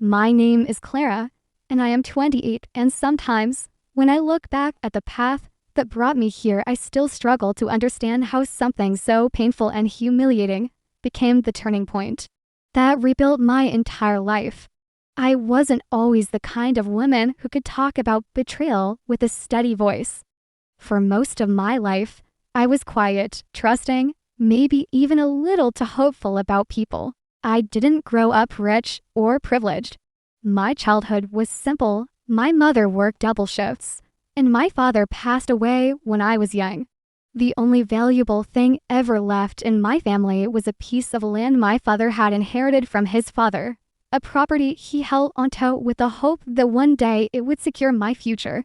My name is Clara, and I am 28, and sometimes, when I look back at the path that brought me here, I still struggle to understand how something so painful and humiliating became the turning point that rebuilt my entire life. I wasn't always the kind of woman who could talk about betrayal with a steady voice. For most of my life, I was quiet, trusting, maybe even a little too hopeful about people. I didn't grow up rich or privileged. My childhood was simple. My mother worked double shifts, and my father passed away when I was young. The only valuable thing ever left in my family was a piece of land my father had inherited from his father, a property he held onto with the hope that one day it would secure my future.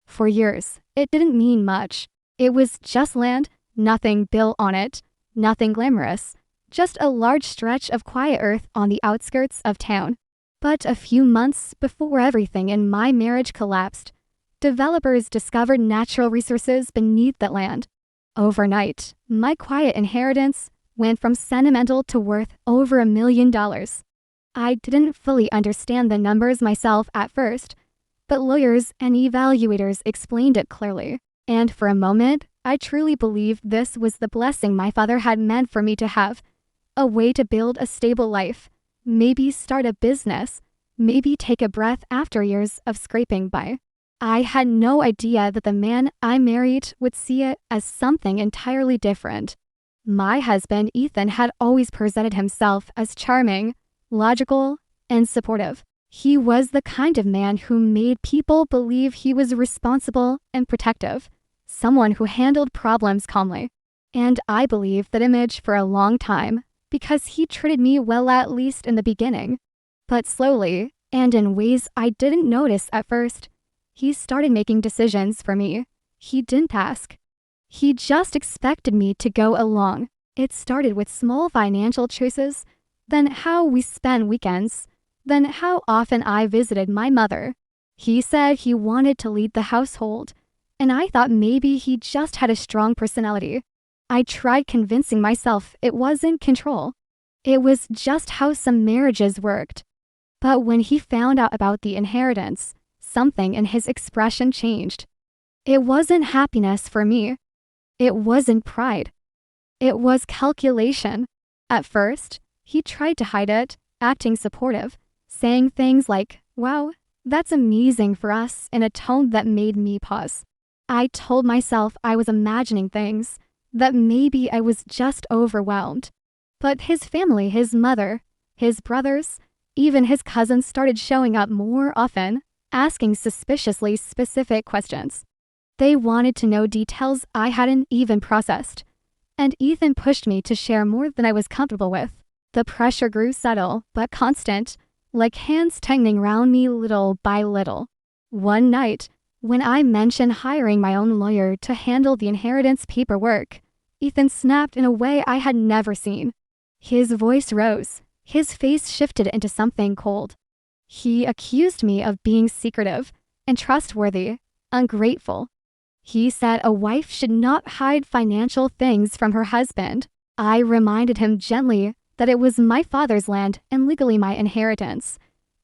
For years, it didn't mean much. It was just land, nothing built on it, nothing glamorous, just a large stretch of quiet earth on the outskirts of town. But a few months before everything in my marriage collapsed, developers discovered natural resources beneath that land. Overnight, my quiet inheritance went from sentimental to worth over $1 million. I didn't fully understand the numbers myself at first, but lawyers and evaluators explained it clearly. And for a moment, I truly believed this was the blessing my father had meant for me to have, a way to build a stable life, maybe start a business, maybe take a breath after years of scraping by. I had no idea that the man I married would see it as something entirely different. My husband, Ethan, had always presented himself as charming, logical, and supportive. He was the kind of man who made people believe he was responsible and protective, someone who handled problems calmly. And I believed that image for a long time because he treated me well, at least in the beginning. But slowly, and in ways I didn't notice at first, he started making decisions for me. He didn't ask. He just expected me to go along. It started with small financial choices, then how we spent weekends, then how often I visited my mother. He said he wanted to lead the household, and I thought maybe he just had a strong personality. I tried convincing myself it wasn't control. It was just how some marriages worked. But when he found out about the inheritance, something in his expression changed. It wasn't happiness for me. It wasn't pride. It was calculation. At first, he tried to hide it, acting supportive, saying things like, "Wow, that's amazing for us," in a tone that made me pause. I told myself I was imagining things, that maybe I was just overwhelmed. But his family, his mother, his brothers, even his cousins started showing up more often, asking suspiciously specific questions. They wanted to know details I hadn't even processed. And Ethan pushed me to share more than I was comfortable with. The pressure grew subtle but constant, like hands tightening around me little by little. One night, when I mentioned hiring my own lawyer to handle the inheritance paperwork, Ethan snapped in a way I had never seen. His voice rose. His face shifted into something cold. He accused me of being secretive, untrustworthy, ungrateful. He said a wife should not hide financial things from her husband. I reminded him gently that it was my father's land and legally my inheritance.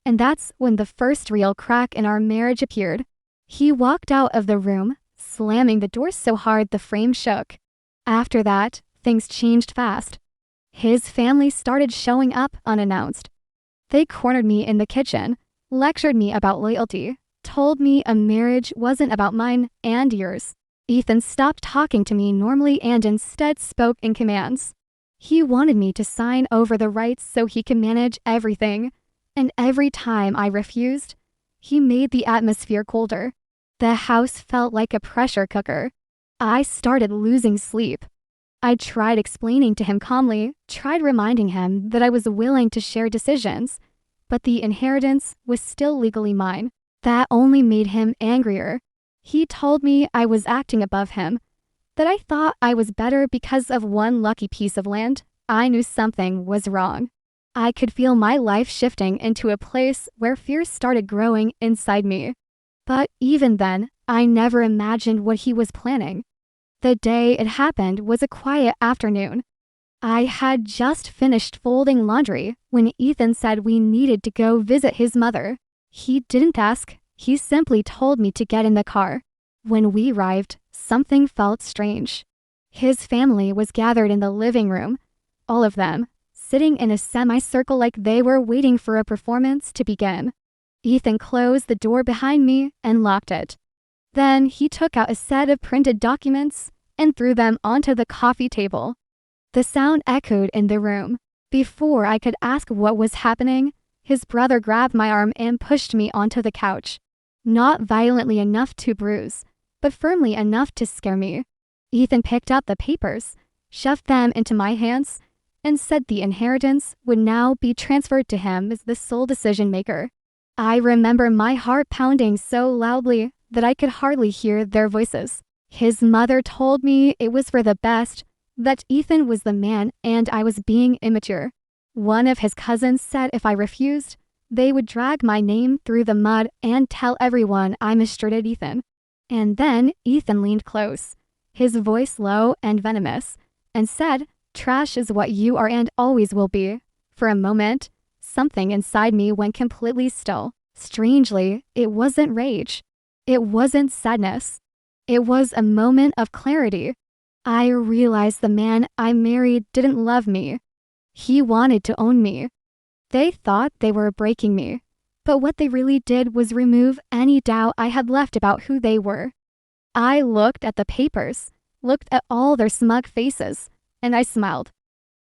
And that's when the first real crack in our marriage appeared. He walked out of the room, slamming the door so hard the frame shook. After that, things changed fast. His family started showing up unannounced. They cornered me in the kitchen, lectured me about loyalty, told me a marriage wasn't about mine and yours. Ethan stopped talking to me normally and instead spoke in commands. He wanted me to sign over the rights so he could manage everything, and every time I refused, he made the atmosphere colder. The house felt like a pressure cooker. I started losing sleep. I tried explaining to him calmly, tried reminding him that I was willing to share decisions, but the inheritance was still legally mine. That only made him angrier. He told me I was acting above him, that I thought I was better because of one lucky piece of land. I knew something was wrong. I could feel my life shifting into a place where fear started growing inside me. But even then, I never imagined what he was planning. The day it happened was a quiet afternoon. I had just finished folding laundry when Ethan said we needed to go visit his mother. He didn't ask, he simply told me to get in the car. When we arrived, something felt strange. His family was gathered in the living room, all of them, sitting in a semicircle like they were waiting for a performance to begin. Ethan closed the door behind me and locked it. Then he took out a set of printed documents and threw them onto the coffee table. The sound echoed in the room. Before I could ask what was happening, his brother grabbed my arm and pushed me onto the couch. Not violently enough to bruise, but firmly enough to scare me. Ethan picked up the papers, shoved them into my hands, and said the inheritance would now be transferred to him as the sole decision maker. I remember my heart pounding so loudly that I could hardly hear their voices. His mother told me it was for the best, that Ethan was the man and I was being immature. One of his cousins said if I refused, they would drag my name through the mud and tell everyone I mistreated Ethan. And then Ethan leaned close, his voice low and venomous, and said, "Trash is what you are and always will be." For a moment, something inside me went completely still. Strangely, it wasn't rage. It wasn't sadness. It was a moment of clarity. I realized the man I married didn't love me. He wanted to own me. They thought they were breaking me, but what they really did was remove any doubt I had left about who they were. I looked at the papers, looked at all their smug faces, and I smiled.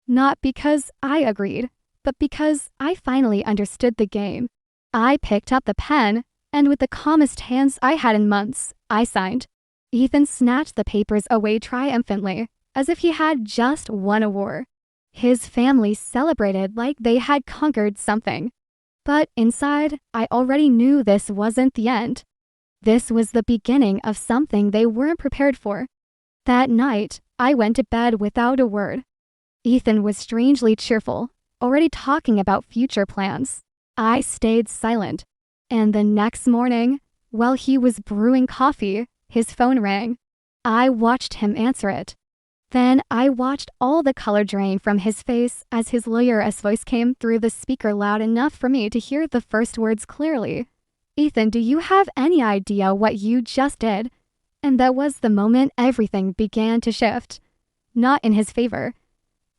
Not because I agreed, but because I finally understood the game. I picked up the pen, and with the calmest hands I had in months, I signed. Ethan snatched the papers away triumphantly, as if he had just won a war. His family celebrated like they had conquered something. But inside, I already knew this wasn't the end. This was the beginning of something they weren't prepared for. That night, I went to bed without a word. Ethan was strangely cheerful, already talking about future plans. I stayed silent. And the next morning, while he was brewing coffee, his phone rang. I watched him answer it. Then I watched all the color drain from his face as his lawyer's voice came through the speaker loud enough for me to hear the first words clearly. "Ethan, do you have any idea what you just did?" And that was the moment everything began to shift. Not in his favor,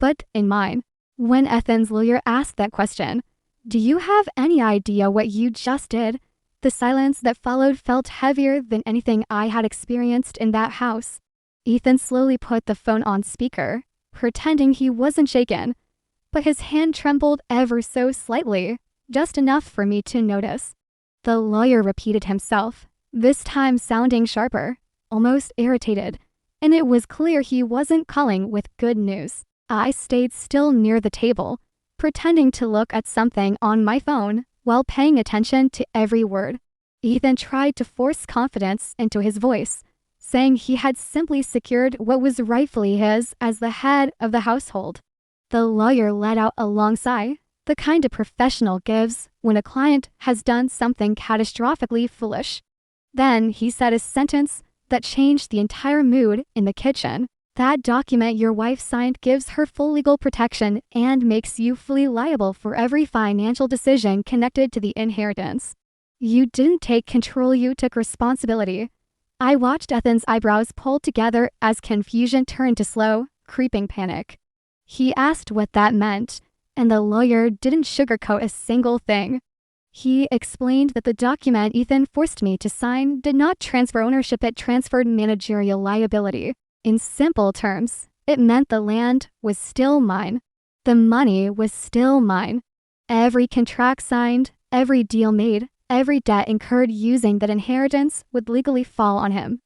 but in mine. When Ethan's lawyer asked that question, "Do you have any idea what you just did?" the silence that followed felt heavier than anything I had experienced in that house. Ethan slowly put the phone on speaker, pretending he wasn't shaken, but his hand trembled ever so slightly, just enough for me to notice. The lawyer repeated himself, this time sounding sharper, almost irritated, and it was clear he wasn't calling with good news. I stayed still near the table, pretending to look at something on my phone while paying attention to every word. Ethan tried to force confidence into his voice, saying he had simply secured what was rightfully his as the head of the household. The lawyer let out a long sigh, the kind a professional gives when a client has done something catastrophically foolish. Then he said a sentence that changed the entire mood in the kitchen. "That document your wife signed gives her full legal protection and makes you fully liable for every financial decision connected to the inheritance. You didn't take control, you took responsibility." I watched Ethan's eyebrows pull together as confusion turned to slow, creeping panic. He asked what that meant, and the lawyer didn't sugarcoat a single thing. He explained that the document Ethan forced me to sign did not transfer ownership, it transferred managerial liability. In simple terms, it meant the land was still mine. The money was still mine. Every contract signed, every deal made, every debt incurred using that inheritance would legally fall on him.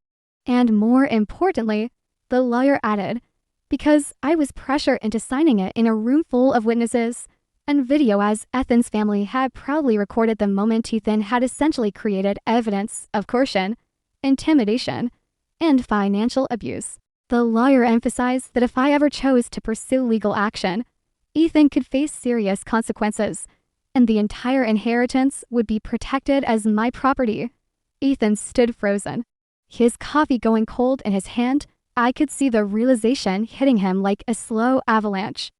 And more importantly, the lawyer added, because I was pressured into signing it in a room full of witnesses and video, as Ethan's family had proudly recorded the moment Ethan had essentially created evidence of coercion, intimidation, and financial abuse. The lawyer emphasized that if I ever chose to pursue legal action, Ethan could face serious consequences, and the entire inheritance would be protected as my property. Ethan stood frozen, his coffee going cold in his hand I could see the realization hitting him like a slow avalanche.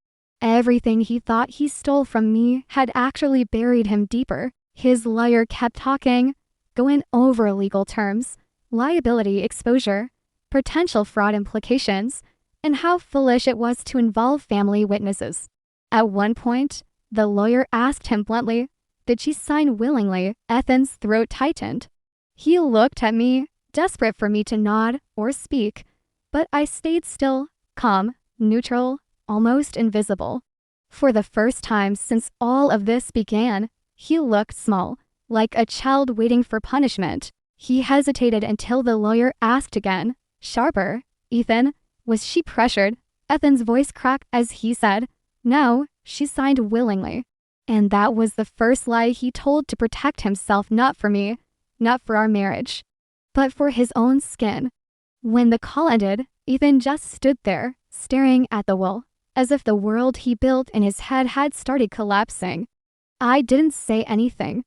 Everything he thought he stole from me had actually buried him deeper. His lawyer kept talking, going over legal terms, liability exposure, potential fraud implications, and how foolish it was to involve family witnesses. At one point, the lawyer asked him bluntly, "Did she sign willingly?" Ethan's throat tightened. He looked at me, desperate for me to nod or speak, but I stayed still, calm, neutral, almost invisible. For the first time since all of this began, he looked small, like a child waiting for punishment. He hesitated until the lawyer asked again, sharper, "Ethan, was she pressured?" Ethan's voice cracked as he said, "No, she signed willingly." And that was the first lie he told to protect himself, not for me, not for our marriage, but for his own skin. When the call ended, Ethan just stood there, staring at the wall, as if the world he built in his head had started collapsing. I didn't say anything.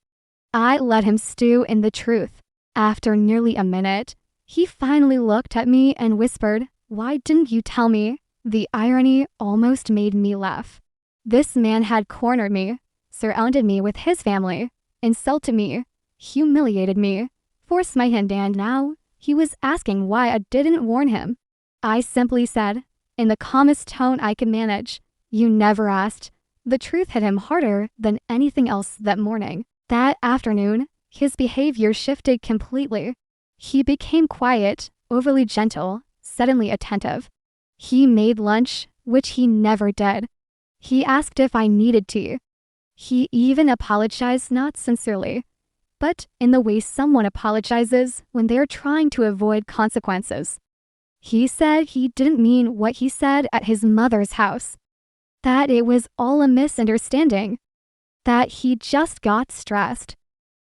I let him stew in the truth. After nearly a minute, he finally looked at me and whispered, "Why didn't you tell me?" The irony almost made me laugh. This man had cornered me, surrounded me with his family, insulted me, humiliated me, forced my hand, and now he was asking why I didn't warn him. I simply said, in the calmest tone I could manage, "You never asked." The truth hit him harder than anything else that morning. That afternoon, his behavior shifted completely. He became quiet, overly gentle, suddenly attentive. He made lunch, which he never did. He asked if I needed tea. He even apologized, not sincerely, but in the way someone apologizes when they're trying to avoid consequences. He said he didn't mean what he said at his mother's house, that it was all a misunderstanding, that he just got stressed.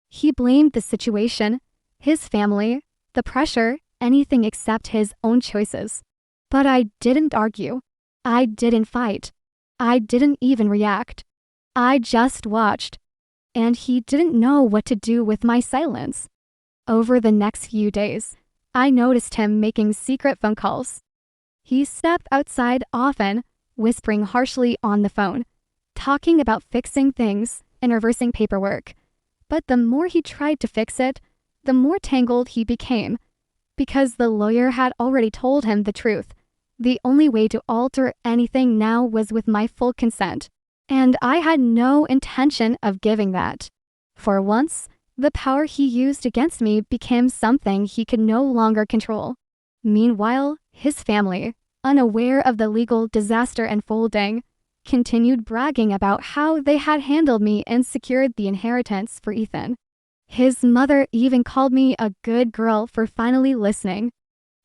He blamed the situation, his family, the pressure, anything except his own choices. But I didn't argue. I didn't fight. I didn't even react. I just watched. And he didn't know what to do with my silence. Over the next few days, I noticed him making secret phone calls. He stepped outside often, whispering harshly on the phone, talking about fixing things and reversing paperwork. But the more he tried to fix it, the more tangled he became, because the lawyer had already told him the truth. The only way to alter anything now was with my full consent, and I had no intention of giving that. For once, the power he used against me became something he could no longer control. Meanwhile, his family, unaware of the legal disaster unfolding, continued bragging about how they had handled me and secured the inheritance for Ethan. His mother even called me a good girl for finally listening.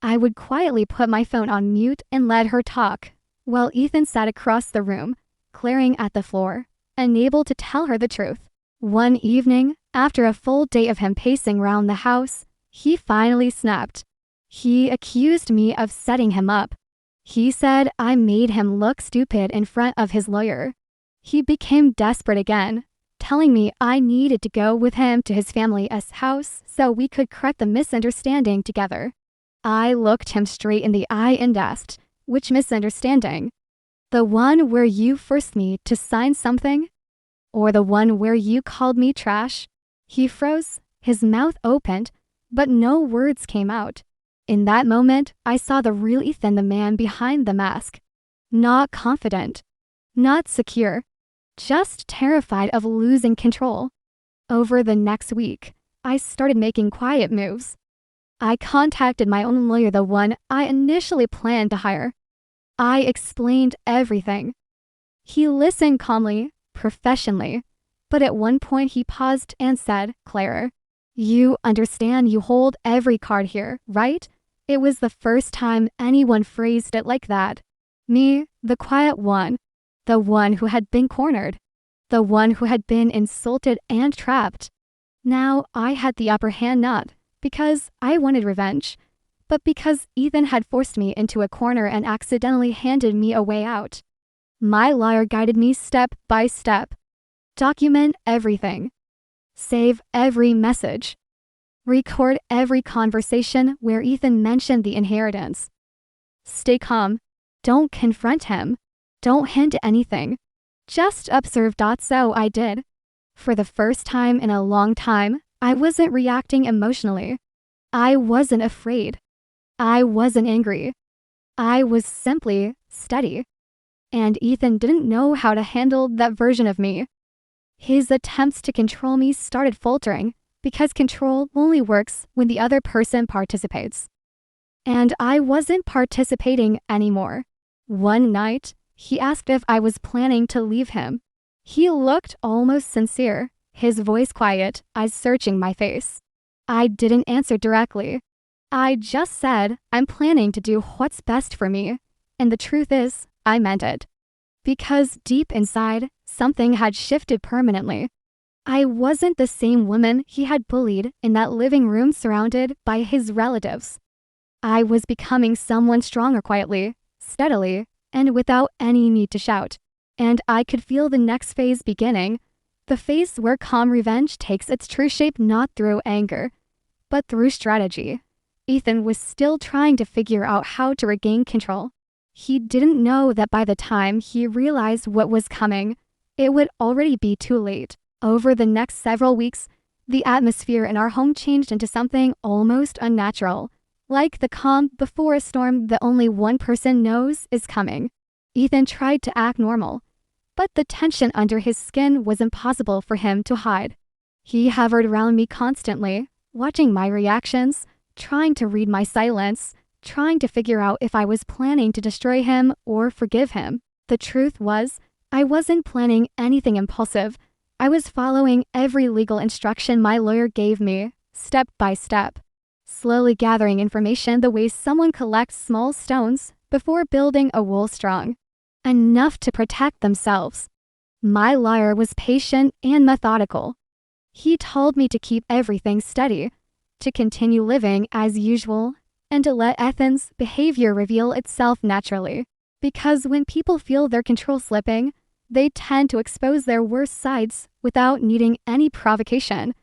I would quietly put my phone on mute and let her talk, while Ethan sat across the room, glaring at the floor, unable to tell her the truth. One evening, after a full day of him pacing around the house, he finally snapped. He accused me of setting him up. He said I made him look stupid in front of his lawyer. He became desperate again, telling me I needed to go with him to his family's house so we could correct the misunderstanding together. I looked him straight in the eye and asked, "Which misunderstanding? The one where you forced me to sign something? Or the one where you called me trash?" He froze, his mouth opened, but no words came out. In that moment, I saw the real Ethan, the man behind the mask. Not confident, not secure, just terrified of losing control. Over the next week, I started making quiet moves. I contacted my own lawyer, the one I initially planned to hire. I explained everything. He listened calmly, professionally, but at one point he paused and said, "Clara, you understand you hold every card here, right?" It was the first time anyone phrased it like that. Me, the quiet one, the one who had been cornered, the one who had been insulted and trapped. Now I had the upper hand, not because I wanted revenge, but because Ethan had forced me into a corner and accidentally handed me a way out. My lawyer guided me step by step. Document everything. Save every message. Record every conversation where Ethan mentioned the inheritance. Stay calm. Don't confront him. Don't hint anything. Just observe. So I did. For the first time in a long time, I wasn't reacting emotionally. I wasn't afraid. I wasn't angry. I was simply steady. And Ethan didn't know how to handle that version of me. His attempts to control me started faltering because control only works when the other person participates. And I wasn't participating anymore. One night, he asked if I was planning to leave him. He looked almost sincere, his voice quiet, eyes searching my face. I didn't answer directly. I just said, I'm planning to do what's best for me. And the truth is, I meant it. Because deep inside, something had shifted permanently. I wasn't the same woman he had bullied in that living room surrounded by his relatives. I was becoming someone stronger quietly, steadily, and without any need to shout. And I could feel the next phase beginning, the phase where calm revenge takes its true shape not through anger, but through strategy. Ethan was still trying to figure out how to regain control. He didn't know that by the time he realized what was coming, it would already be too late. Over the next several weeks, the atmosphere in our home changed into something almost unnatural, like the calm before a storm that only one person knows is coming. Ethan tried to act normal, but the tension under his skin was impossible for him to hide. He hovered around me constantly, watching my reactions, trying to read my silence, trying to figure out if I was planning to destroy him or forgive him. The truth was, I wasn't planning anything impulsive. I was following every legal instruction my lawyer gave me, step by step, slowly gathering information the way someone collects small stones before building a wall strong, enough to protect themselves. My lawyer was patient and methodical. He told me to keep everything steady, to continue living as usual, and to let Ethan's behavior reveal itself naturally. Because when people feel their control slipping, they tend to expose their worst sides without needing any provocation.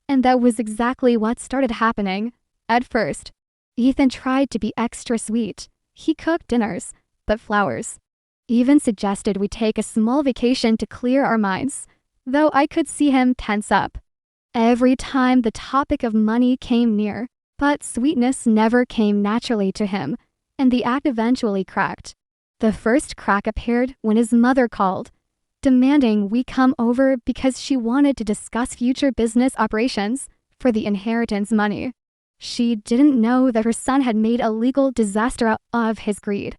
And that was exactly what started happening. At first, Ethan tried to be extra sweet. He cooked dinners, but flowers. Even suggested we take a small vacation to clear our minds, though I could see him tense up every time the topic of money came near. But sweetness never came naturally to him, and the act eventually cracked. The first crack appeared when his mother called, demanding we come over because she wanted to discuss future business operations for the inheritance money. She didn't know that her son had made a legal disaster out of his greed.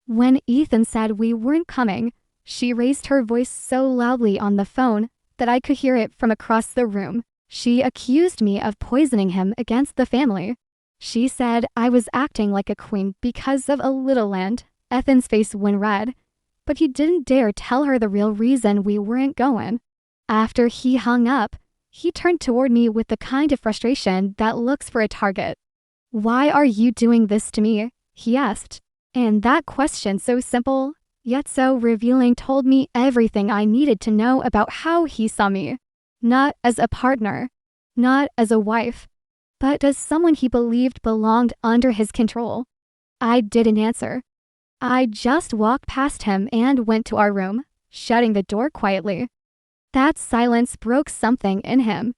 When Ethan said we weren't coming, she raised her voice so loudly on the phone that I could hear it from across the room. She accused me of poisoning him against the family. She said I was acting like a queen because of a little land. Ethan's face went red, but he didn't dare tell her the real reason we weren't going. After he hung up, he turned toward me with the kind of frustration that looks for a target. "Why are you doing this to me?" he asked. And that question, so simple, yet so revealing, told me everything I needed to know about how he saw me. Not as a partner, not as a wife, but as someone he believed belonged under his control. I didn't answer. I just walked past him and went to our room, shutting the door quietly. That silence broke something in him.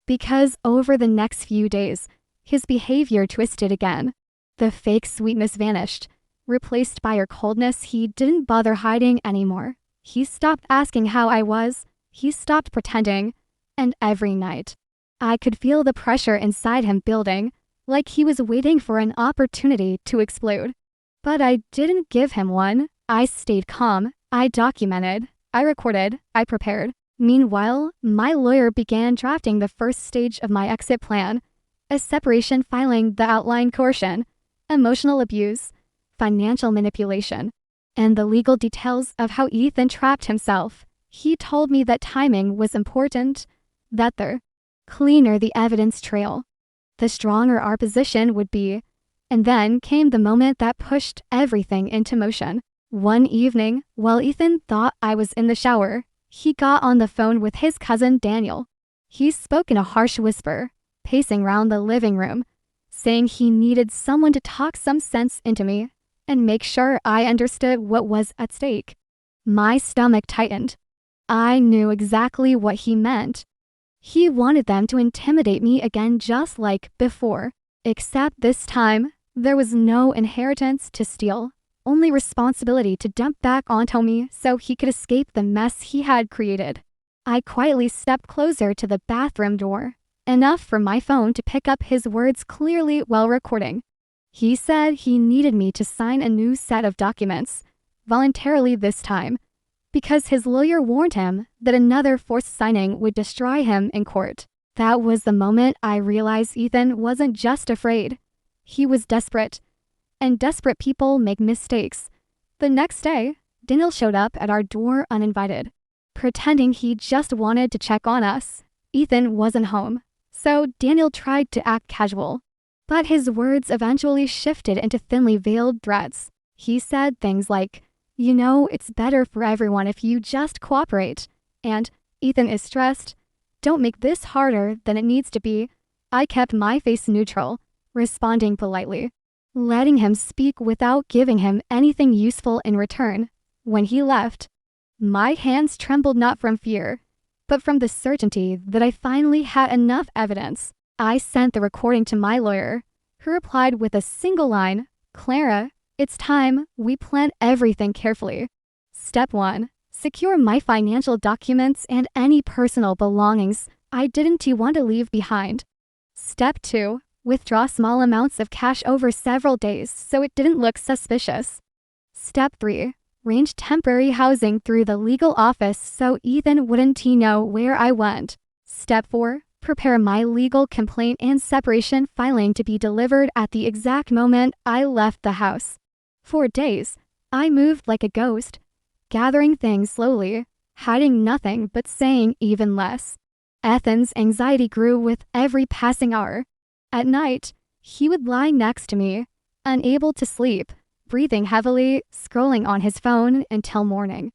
Because over the next few days, his behavior twisted again. The fake sweetness vanished, replaced by a coldness he didn't bother hiding anymore. He stopped asking how I was. He stopped pretending, and every night, I could feel the pressure inside him building, like he was waiting for an opportunity to explode. But I didn't give him one. I stayed calm. I documented. I recorded. I prepared. Meanwhile, my lawyer began drafting the first stage of my exit plan, a separation filing the outline coercion, emotional abuse, financial manipulation, and the legal details of how Ethan trapped himself. He told me that timing was important, that the cleaner the evidence trail, the stronger our position would be. And then came the moment that pushed everything into motion. One evening, while Ethan thought I was in the shower, he got on the phone with his cousin Daniel. He spoke in a harsh whisper, pacing round the living room, saying he needed someone to talk some sense into me. and make sure I understood what was at stake. My stomach tightened. I knew exactly what he meant. He wanted them to intimidate me again just like before, except this time, there was no inheritance to steal, only responsibility to dump back onto me so he could escape the mess he had created. I quietly stepped closer to the bathroom door, enough for my phone to pick up his words clearly while recording. He said he needed me to sign a new set of documents, voluntarily this time, because his lawyer warned him that another forced signing would destroy him in court. That was the moment I realized Ethan wasn't just afraid. He was desperate. And desperate people make mistakes. The next day, Daniel showed up at our door uninvited, pretending he just wanted to check on us. Ethan wasn't home, so Daniel tried to act casual. But his words eventually shifted into thinly veiled threats. He said things like, "You know, it's better for everyone if you just cooperate," and "Ethan is stressed. Don't make this harder than it needs to be." I kept my face neutral, responding politely, letting him speak without giving him anything useful in return. When he left, my hands trembled not from fear, but from the certainty that I finally had enough evidence. I sent the recording to my lawyer, who replied with a single line, "Clara, it's time we plan everything carefully. Step 1. Secure my financial documents and any personal belongings I didn't want to leave behind. Step 2. Withdraw small amounts of cash over several days so it didn't look suspicious. Step 3. Arrange temporary housing through the legal office so Ethan wouldn't know where I went. Step 4. Prepare my legal complaint and separation filing to be delivered at the exact moment I left the house." For days, I moved like a ghost, gathering things slowly, hiding nothing but saying even less. Ethan's anxiety grew with every passing hour. At night, he would lie next to me, unable to sleep, breathing heavily, scrolling on his phone until morning.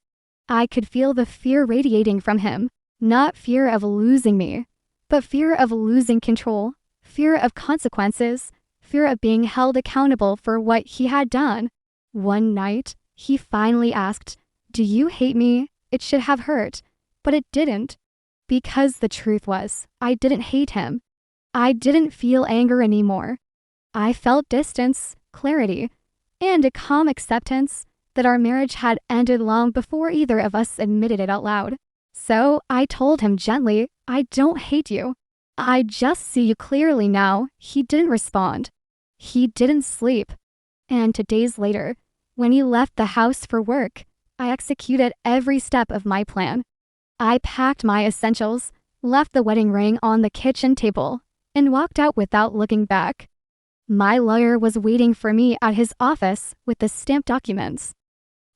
I could feel the fear radiating from him, not fear of losing me, but fear of losing control, fear of consequences, fear of being held accountable for what he had done. One night, he finally asked, "Do you hate me?" It should have hurt, but it didn't. Because the truth was, I didn't hate him. I didn't feel anger anymore. I felt distance, clarity, and a calm acceptance that our marriage had ended long before either of us admitted it out loud. So I told him gently, "I don't hate you. I just see you clearly now." He didn't respond. He didn't sleep. And 2 days later, when he left the house for work, I executed every step of my plan. I packed my essentials, left the wedding ring on the kitchen table, and walked out without looking back. My lawyer was waiting for me at his office with the stamped documents.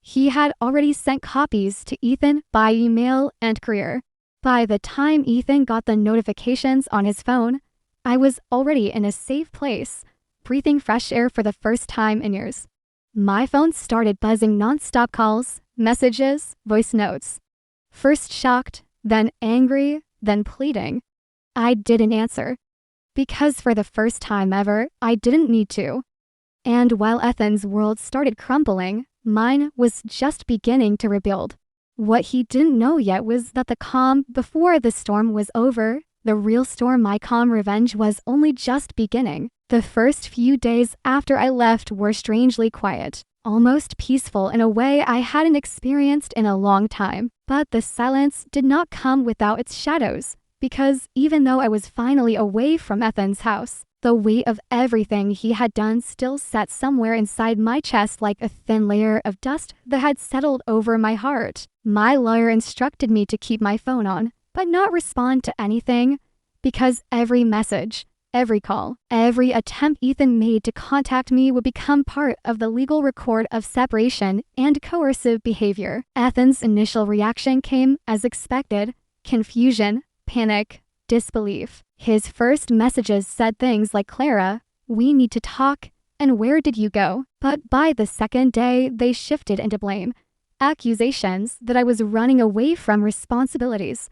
He had already sent copies to Ethan by email and courier. By the time Ethan got the notifications on his phone, I was already in a safe place, breathing fresh air for the first time in years. My phone started buzzing nonstop calls, messages, voice notes. First shocked, then angry, then pleading. I didn't answer. Because for the first time ever, I didn't need to. And while Ethan's world started crumbling, mine was just beginning to rebuild. What he didn't know yet was that the calm before the storm was over. The real storm, my calm revenge, was only just beginning. The first few days after I left were strangely quiet, almost peaceful in a way I hadn't experienced in a long time. But the silence did not come without its shadows, because even though I was finally away from Ethan's house, the weight of everything he had done still sat somewhere inside my chest like a thin layer of dust that had settled over my heart. My lawyer instructed me to keep my phone on, but not respond to anything, because every message, every call, every attempt Ethan made to contact me would become part of the legal record of separation and coercive behavior. Ethan's initial reaction came as expected: confusion, panic, disbelief. His first messages said things like, "Clara, we need to talk," and "Where did you go?" But by the second day, they shifted into blame, accusations that I was running away from responsibilities,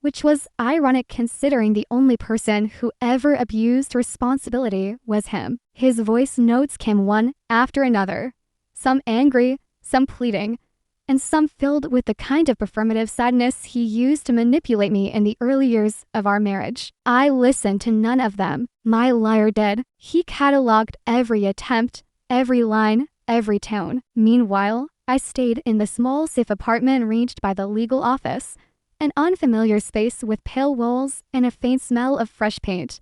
which was ironic considering the only person who ever abused responsibility was him. His voice notes came one after another, some angry, some pleading, and some filled with the kind of performative sadness he used to manipulate me in the early years of our marriage. I listened to none of them. My liar did. He cataloged every attempt, every line, every tone. Meanwhile, I stayed in the small, safe apartment reached by the legal office, an unfamiliar space with pale walls and a faint smell of fresh paint.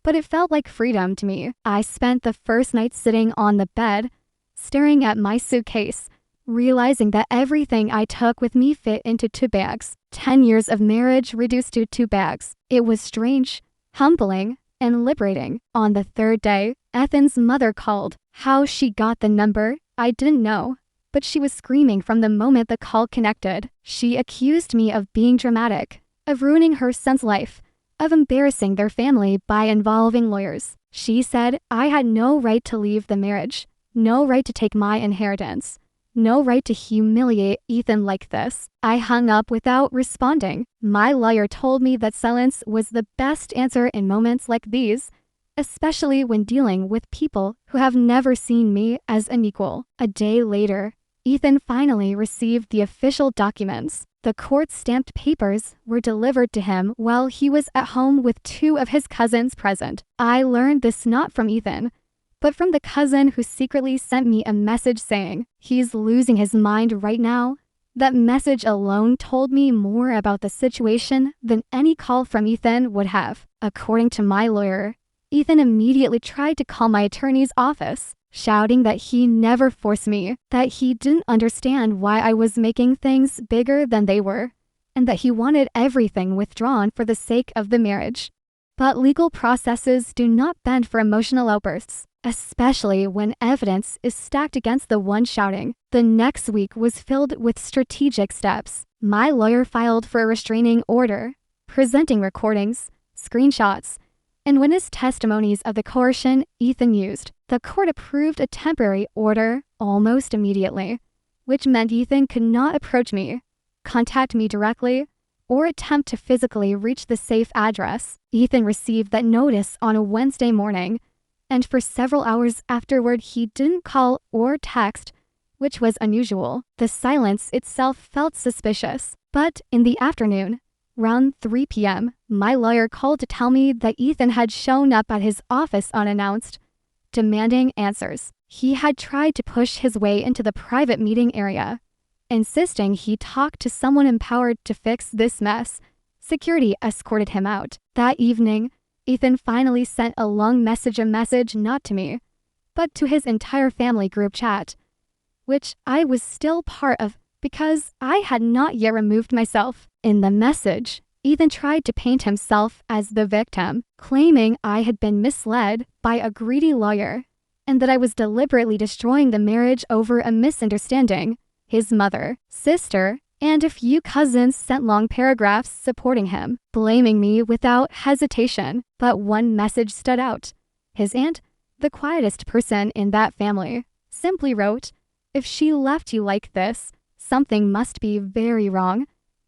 But it felt like freedom to me. I spent the first night sitting on the bed, staring at my suitcase, realizing that everything I took with me fit into 2 bags. 10 years of marriage reduced to 2 bags. It was strange, humbling, and liberating. On the 3rd day, Ethan's mother called. How she got the number, I didn't know, but she was screaming from the moment the call connected. She accused me of being dramatic, of ruining her son's life, of embarrassing their family by involving lawyers. She said I had no right to leave the marriage, no right to take my inheritance, no right to humiliate Ethan like this. I hung up without responding. My lawyer told me that silence was the best answer in moments like these, especially when dealing with people who have never seen me as an equal. A day later, Ethan finally received the official documents. The court-stamped papers were delivered to him while he was at home with 2 of his cousins present. I learned this not from Ethan, but from the cousin who secretly sent me a message saying, "He's losing his mind right now." That message alone told me more about the situation than any call from Ethan would have. According to my lawyer, Ethan immediately tried to call my attorney's office, shouting that he never forced me, that he didn't understand why I was making things bigger than they were, and that he wanted everything withdrawn for the sake of the marriage. But legal processes do not bend for emotional outbursts, especially when evidence is stacked against the one shouting. The next week was filled with strategic steps. My lawyer filed for a restraining order, presenting recordings, screenshots, and witness testimonies of the coercion Ethan used. The court approved a temporary order almost immediately, which meant Ethan could not approach me, contact me directly, or attempt to physically reach the safe address. Ethan received that notice on a Wednesday morning, and for several hours afterward he didn't call or text, which was unusual. The silence itself felt suspicious. But in the afternoon, around 3 p.m., my lawyer called to tell me that Ethan had shown up at his office unannounced, demanding answers. He had tried to push his way into the private meeting area, insisting he talk to someone empowered to fix this mess. Security escorted him out. That evening, Ethan finally sent a long message not to me, but to his entire family group chat, which I was still part of because I had not yet removed myself. In the message, Ethan tried to paint himself as the victim, claiming I had been misled by a greedy lawyer and that I was deliberately destroying the marriage over a misunderstanding. His mother, sister, and a few cousins sent long paragraphs supporting him, blaming me without hesitation. But one message stood out. His aunt, the quietest person in that family, simply wrote, "If she left you like this, something must be very wrong."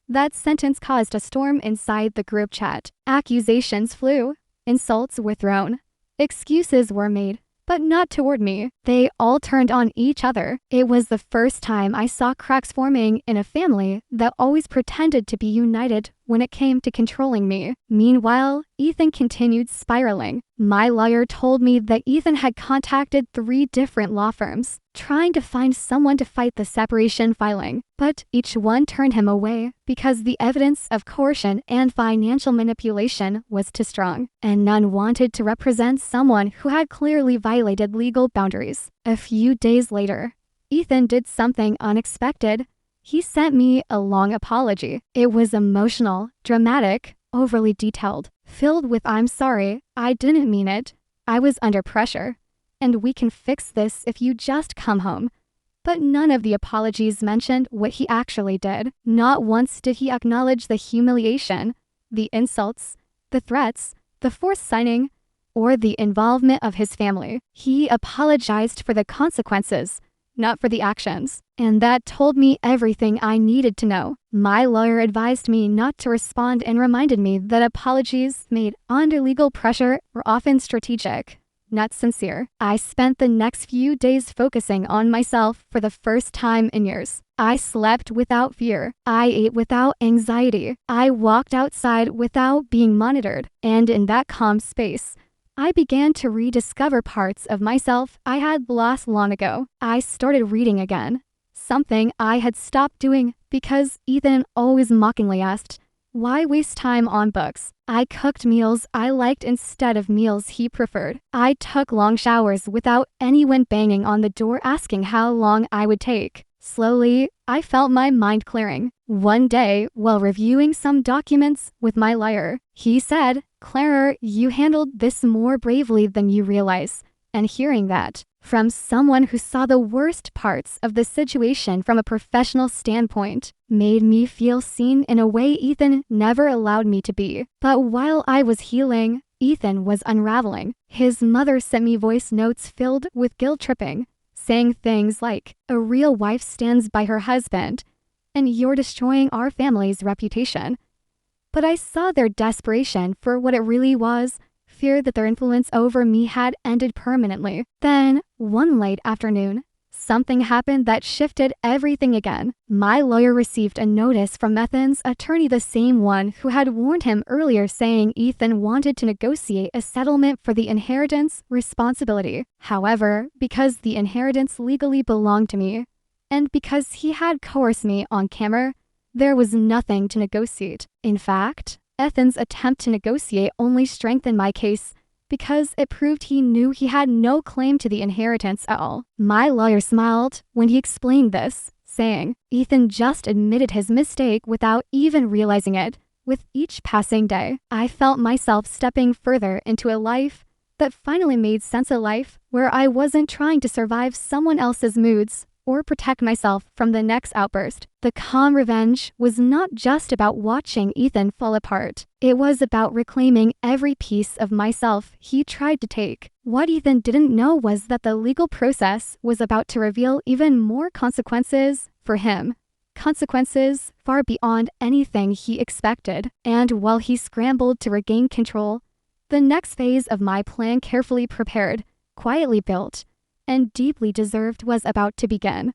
That sentence caused a storm inside the group chat. Accusations flew, insults were thrown, excuses were made, but not toward me. They all turned on each other. It was the first time I saw cracks forming in a family that always pretended to be united when it came to controlling me. Meanwhile, Ethan continued spiraling. My lawyer told me that Ethan had contacted 3 different law firms, trying to find someone to fight the separation filing, but each one turned him away because the evidence of coercion and financial manipulation was too strong, and none wanted to represent someone who had clearly violated legal boundaries. A few days later, Ethan did something unexpected. He sent me a long apology. It was emotional, dramatic, overly detailed, filled with "I'm sorry, I didn't mean it, I was under pressure, and we can fix this if you just come home." But none of the apologies mentioned what he actually did. Not once did he acknowledge the humiliation, the insults, the threats, the forced signing, or the involvement of his family. He apologized for the consequences, not for the actions. And that told me everything I needed to know. My lawyer advised me not to respond and reminded me that apologies made under legal pressure were often strategic. not sincere. I spent the next few days focusing on myself for the first time in years. I slept without fear. I ate without anxiety. I walked outside without being monitored. And in that calm space, I began to rediscover parts of myself I had lost long ago. I started reading again, something I had stopped doing because Ethan always mockingly asked, "Why waste time on books?" I cooked meals I liked instead of meals he preferred. I took long showers without anyone banging on the door asking how long I would take. Slowly, I felt my mind clearing. One day, while reviewing some documents with my lawyer, he said, "Clara, you handled this more bravely than you realize." And hearing that from someone who saw the worst parts of the situation from a professional standpoint made me feel seen in a way Ethan never allowed me to be. But while I was healing, Ethan was unraveling. His mother sent me voice notes filled with guilt tripping, saying things like, "A real wife stands by her husband, and you're destroying our family's reputation." But I saw their desperation for what it really was, fear that their influence over me had ended permanently. Then, one late afternoon, something happened that shifted everything again. My lawyer received a notice from Ethan's attorney, the same one who had warned him earlier, saying Ethan wanted to negotiate a settlement for the inheritance responsibility. However, because the inheritance legally belonged to me, and because he had coerced me on camera, there was nothing to negotiate. In fact, Ethan's attempt to negotiate only strengthened my case because it proved he knew he had no claim to the inheritance at all. My lawyer smiled when he explained this, saying, "Ethan just admitted his mistake without even realizing it." With each passing day, I felt myself stepping further into a life that finally made sense, a life where I wasn't trying to survive someone else's moods or protect myself from the next outburst. The calm revenge was not just about watching Ethan fall apart. It was about reclaiming every piece of myself he tried to take. What Ethan didn't know was that the legal process was about to reveal even more consequences for him. Consequences far beyond anything he expected. And while he scrambled to regain control, the next phase of my plan, carefully prepared, quietly built, and deeply deserved, was about to begin.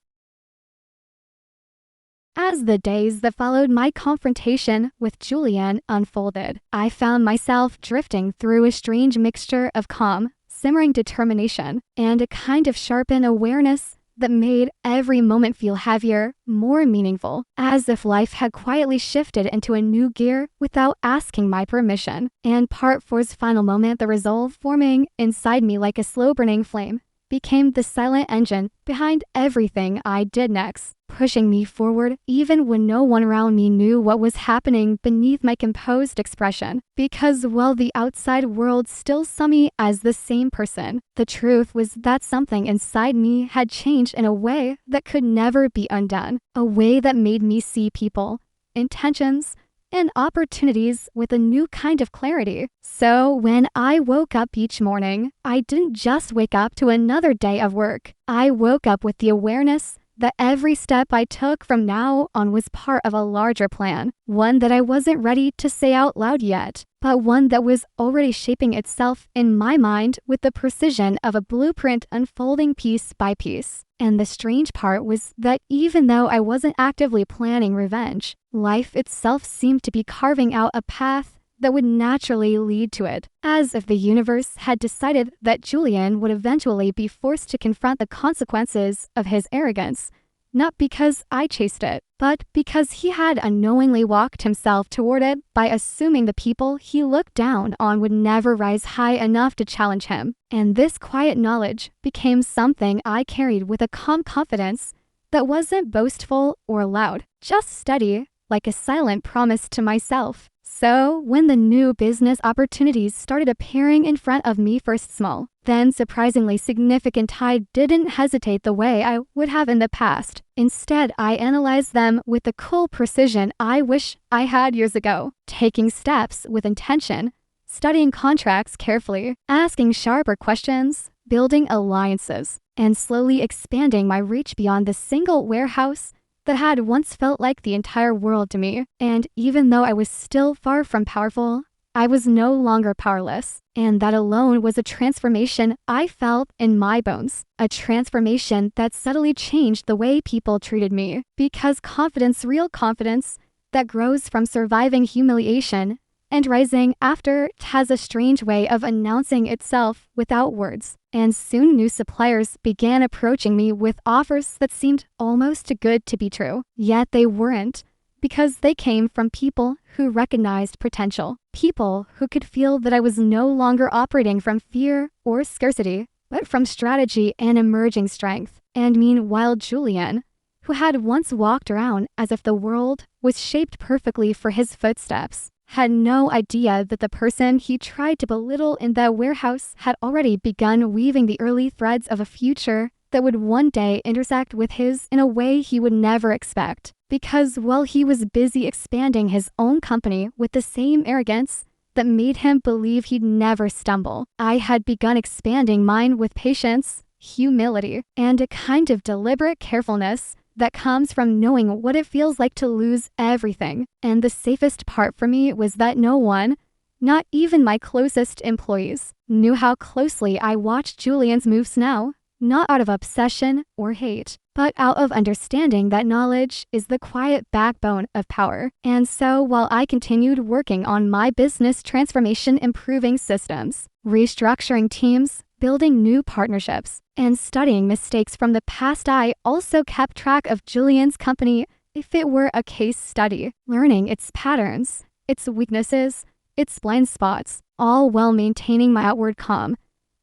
As the days that followed my confrontation with Julian unfolded, I found myself drifting through a strange mixture of calm, simmering determination, and a kind of sharpened awareness that made every moment feel heavier, more meaningful, as if life had quietly shifted into a new gear without asking my permission. And part four's final moment, the resolve forming inside me like a slow-burning flame, became the silent engine behind everything I did next, pushing me forward even when no one around me knew what was happening beneath my composed expression. Because while the outside world still saw me as the same person, the truth was that something inside me had changed in a way that could never be undone, a way that made me see people, intentions, and opportunities with a new kind of clarity. So when I woke up each morning, I didn't just wake up to another day of work. I woke up with the awareness that every step I took from now on was part of a larger plan, one that I wasn't ready to say out loud yet, but one that was already shaping itself in my mind with the precision of a blueprint unfolding piece by piece. And the strange part was that even though I wasn't actively planning revenge, life itself seemed to be carving out a path that would naturally lead to it, as if the universe had decided that Julian would eventually be forced to confront the consequences of his arrogance, not because I chased it, but because he had unknowingly walked himself toward it by assuming the people he looked down on would never rise high enough to challenge him. And this quiet knowledge became something I carried with a calm confidence that wasn't boastful or loud, just steady, like a silent promise to myself. So when the new business opportunities started appearing in front of me, first small, then surprisingly significant, I didn't hesitate the way I would have in the past. Instead, I analyzed them with the cool precision I wish I had years ago, taking steps with intention, studying contracts carefully, asking sharper questions, building alliances, and slowly expanding my reach beyond the single warehouse that had once felt like the entire world to me. And even though I was still far from powerful, I was no longer powerless, and that alone was a transformation I felt in my bones. A transformation that subtly changed the way people treated me. Because confidence, real confidence, that grows from surviving humiliation and rising after, has a strange way of announcing itself without words. And soon new suppliers began approaching me with offers that seemed almost too good to be true. Yet they weren't, because they came from people who recognized potential. People who could feel that I was no longer operating from fear or scarcity, but from strategy and emerging strength. And meanwhile, Julian, who had once walked around as if the world was shaped perfectly for his footsteps, had no idea that the person he tried to belittle in that warehouse had already begun weaving the early threads of a future that would one day intersect with his in a way he would never expect. Because while he was busy expanding his own company with the same arrogance that made him believe he'd never stumble, I had begun expanding mine with patience, humility, and a kind of deliberate carefulness that comes from knowing what it feels like to lose everything. And the safest part for me was that no one, not even my closest employees, knew how closely I watched Julian's moves now, not out of obsession or hate, but out of understanding that knowledge is the quiet backbone of power. And so while I continued working on my business transformation, improving systems, restructuring teams, building new partnerships, and studying mistakes from the past, I also kept track of Julian's company if it were a case study, learning its patterns, its weaknesses, its blind spots, all while maintaining my outward calm,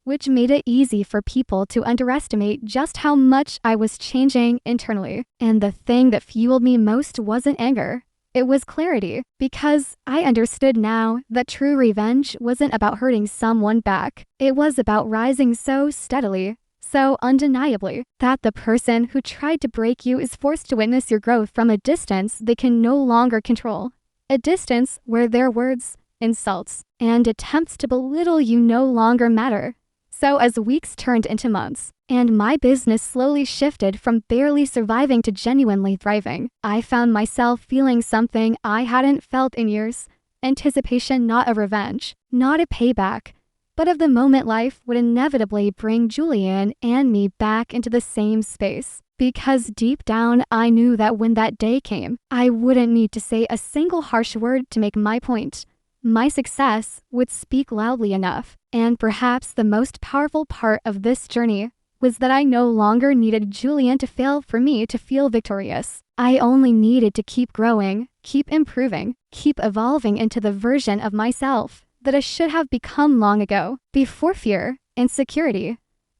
which made it easy for people to underestimate just how much I was changing internally. And the thing that fueled me most wasn't anger. It was clarity, because I understood now that true revenge wasn't about hurting someone back. It was about rising so steadily, so undeniably, that the person who tried to break you is forced to witness your growth from a distance they can no longer control. A distance where their words, insults, and attempts to belittle you no longer matter. So as weeks turned into months, and my business slowly shifted from barely surviving to genuinely thriving, I found myself feeling something I hadn't felt in years. Anticipation, not of revenge, not a payback, but of the moment life would inevitably bring Julian and me back into the same space. Because deep down, I knew that when that day came, I wouldn't need to say a single harsh word to make my point. My success would speak loudly enough. And perhaps the most powerful part of this journey was that I no longer needed Julian to fail for me to feel victorious. I only needed to keep growing, keep improving, keep evolving into the version of myself that I should have become long ago, before fear, insecurity,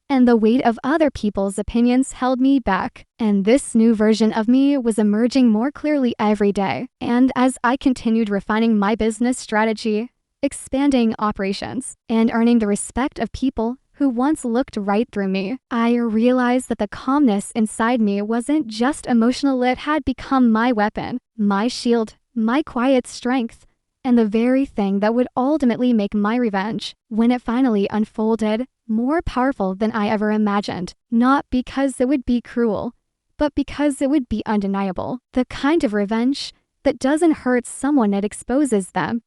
and the weight of other people's opinions held me back. And this new version of me was emerging more clearly every day. And as I continued refining my business strategy, expanding operations, and earning the respect of people who once looked right through me, I realized that the calmness inside me wasn't just emotional. It had become my weapon, my shield, my quiet strength, and the very thing that would ultimately make my revenge, when it finally unfolded, more powerful than I ever imagined. Not because it would be cruel, but because it would be undeniable. The kind of revenge that doesn't hurt someone, it exposes them.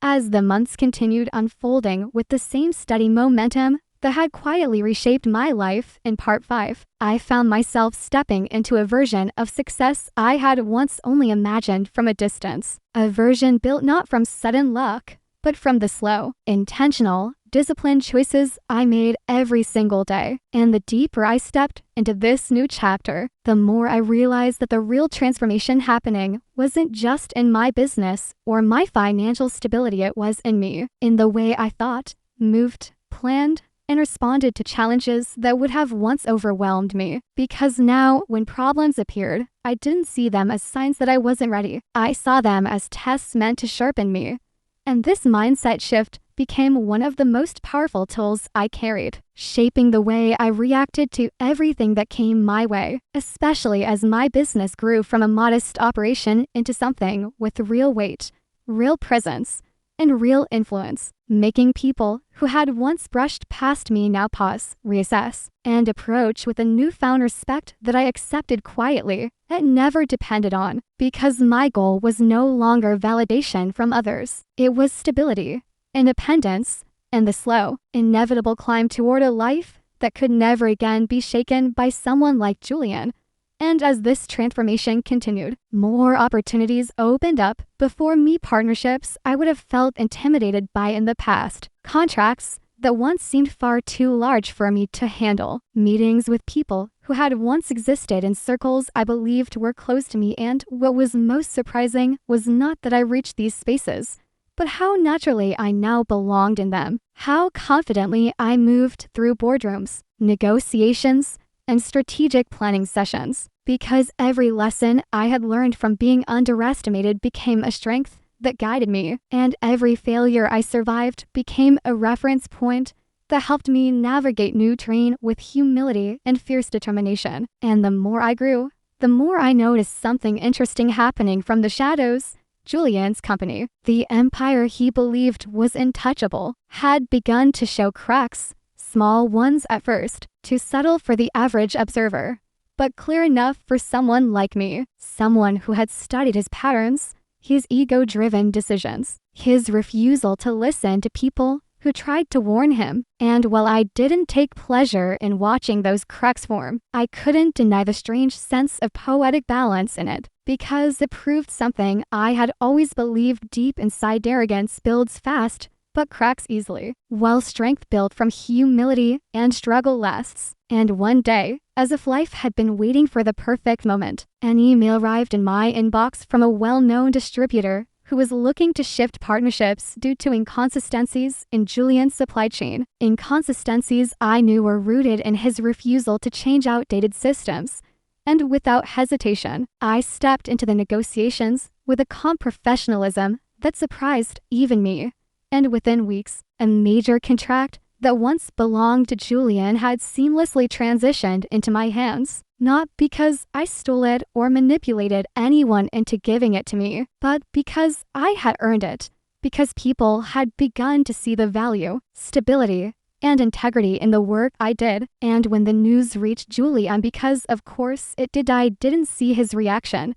As the months continued unfolding with the same steady momentum that had quietly reshaped my life in Part 5, I found myself stepping into a version of success I had once only imagined from a distance. A version built not from sudden luck, but from the slow, intentional, disciplined choices I made every single day. And the deeper I stepped into this new chapter, the more I realized that the real transformation happening wasn't just in my business or my financial stability. It was in me, in the way I thought, moved, planned, and responded to challenges that would have once overwhelmed me. Because now, when problems appeared, I didn't see them as signs that I wasn't ready. I saw them as tests meant to sharpen me. And this mindset shift became one of the most powerful tools I carried, shaping the way I reacted to everything that came my way, especially as my business grew from a modest operation into something with real weight, real presence, and real influence, making people who had once brushed past me now pause, reassess, and approach with a newfound respect that I accepted quietly. it never depended on, because my goal was no longer validation from others. It was stability, independence, and the slow, inevitable climb toward a life that could never again be shaken by someone like Julian. And as this transformation continued, more opportunities opened up before me, partnerships I would have felt intimidated by in the past, contracts that once seemed far too large for me to handle, meetings with people who had once existed in circles I believed were close to me, and what was most surprising was not that I reached these spaces, but how naturally I now belonged in them, how confidently I moved through boardrooms, negotiations, and strategic planning sessions, because every lesson I had learned from being underestimated became a strength that guided me, and every failure I survived became a reference point that helped me navigate new terrain with humility and fierce determination. And the more I grew, the more I noticed something interesting happening from the shadows. Julian's company, the empire he believed was untouchable, had begun to show cracks, small ones at first, to settle for the average observer, but clear enough for someone like me, someone who had studied his patterns, his ego-driven decisions, his refusal to listen to people who tried to warn him. And while I didn't take pleasure in watching those cracks form, I couldn't deny the strange sense of poetic balance in it, because it proved something I had always believed deep inside: arrogance builds fast but cracks easily, while strength built from humility and struggle lasts. And one day, as if life had been waiting for the perfect moment, an email arrived in my inbox from a well-known distributor who was looking to shift partnerships due to inconsistencies in Julian's supply chain. Inconsistencies I knew were rooted in his refusal to change outdated systems. And without hesitation, I stepped into the negotiations with a calm professionalism that surprised even me. And within weeks, a major contract that once belonged to Julian had seamlessly transitioned into my hands, not because I stole it or manipulated anyone into giving it to me, but because I had earned it, because people had begun to see the value, stability, and integrity in the work I did. And when the news reached Julian, because of course it did, I didn't see his reaction.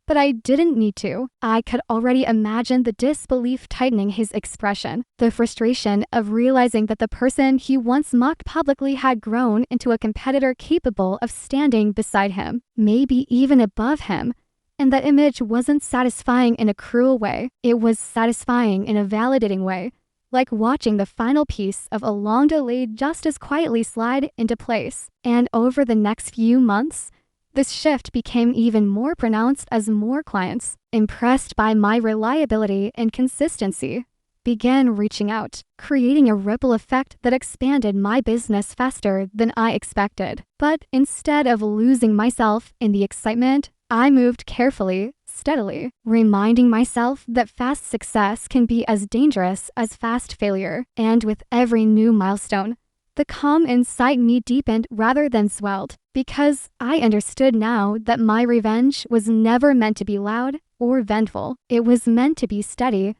But I didn't need to. I could already imagine the disbelief tightening his expression, the frustration of realizing that the person he once mocked publicly had grown into a competitor capable of standing beside him, maybe even above him. And that image wasn't satisfying in a cruel way. It was satisfying in a validating way, like watching the final piece of a long-delayed justice quietly slide into place. And over the next few months, this shift became even more pronounced as more clients, impressed by my reliability and consistency, began reaching out, creating a ripple effect that expanded my business faster than I expected. But instead of losing myself in the excitement, I moved carefully, steadily, reminding myself that fast success can be as dangerous as fast failure. And with every new milestone, the calm inside me deepened rather than swelled, because I understood now that my revenge was never meant to be loud or vengeful. It was meant to be steady,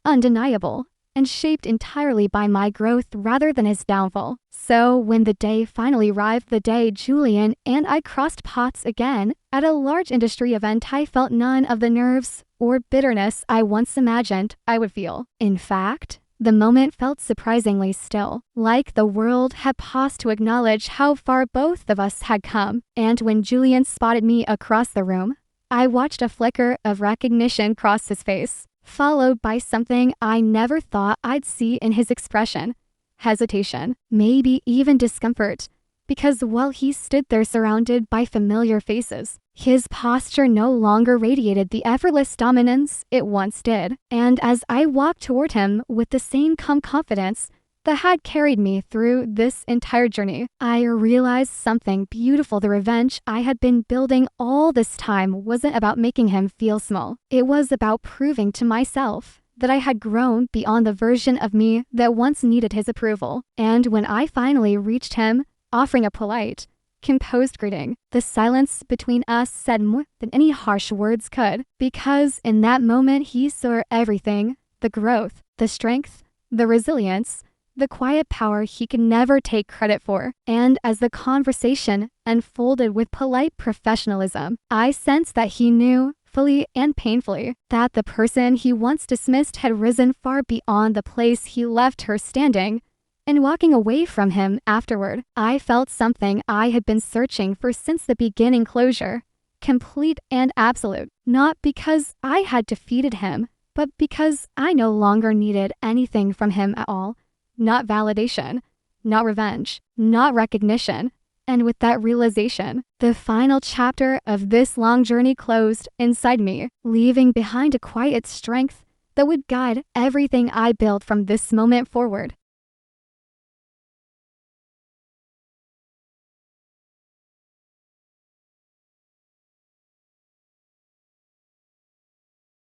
undeniable, and shaped entirely by my growth rather than his downfall. So when the day finally arrived, the day Julian and I crossed paths again at a large industry event, I felt none of the nerves or bitterness I once imagined I would feel. In fact, the moment felt surprisingly still, like the world had paused to acknowledge how far both of us had come. And when Julian spotted me across the room, I watched a flicker of recognition cross his face, followed by something I never thought I'd see in his expression: hesitation, maybe even discomfort. Because while he stood there surrounded by familiar faces, his posture no longer radiated the effortless dominance it once did. And as I walked toward him with the same calm confidence that had carried me through this entire journey, I realized something beautiful. The revenge I had been building all this time wasn't about making him feel small. It was about proving to myself that I had grown beyond the version of me that once needed his approval. And when I finally reached him, offering a polite, composed greeting, the silence between us said more than any harsh words could, because in that moment he saw everything: the growth, the strength, the resilience, the quiet power he could never take credit for. And as the conversation unfolded with polite professionalism, I sensed that he knew, fully and painfully, that the person he once dismissed had risen far beyond the place he left her standing. In walking away from him afterward, I felt something I had been searching for since the beginning: closure, complete and absolute. Not because I had defeated him, but because I no longer needed anything from him at all. Not validation, not revenge, not recognition. And with that realization, the final chapter of this long journey closed inside me, leaving behind a quiet strength that would guide everything I built from this moment forward.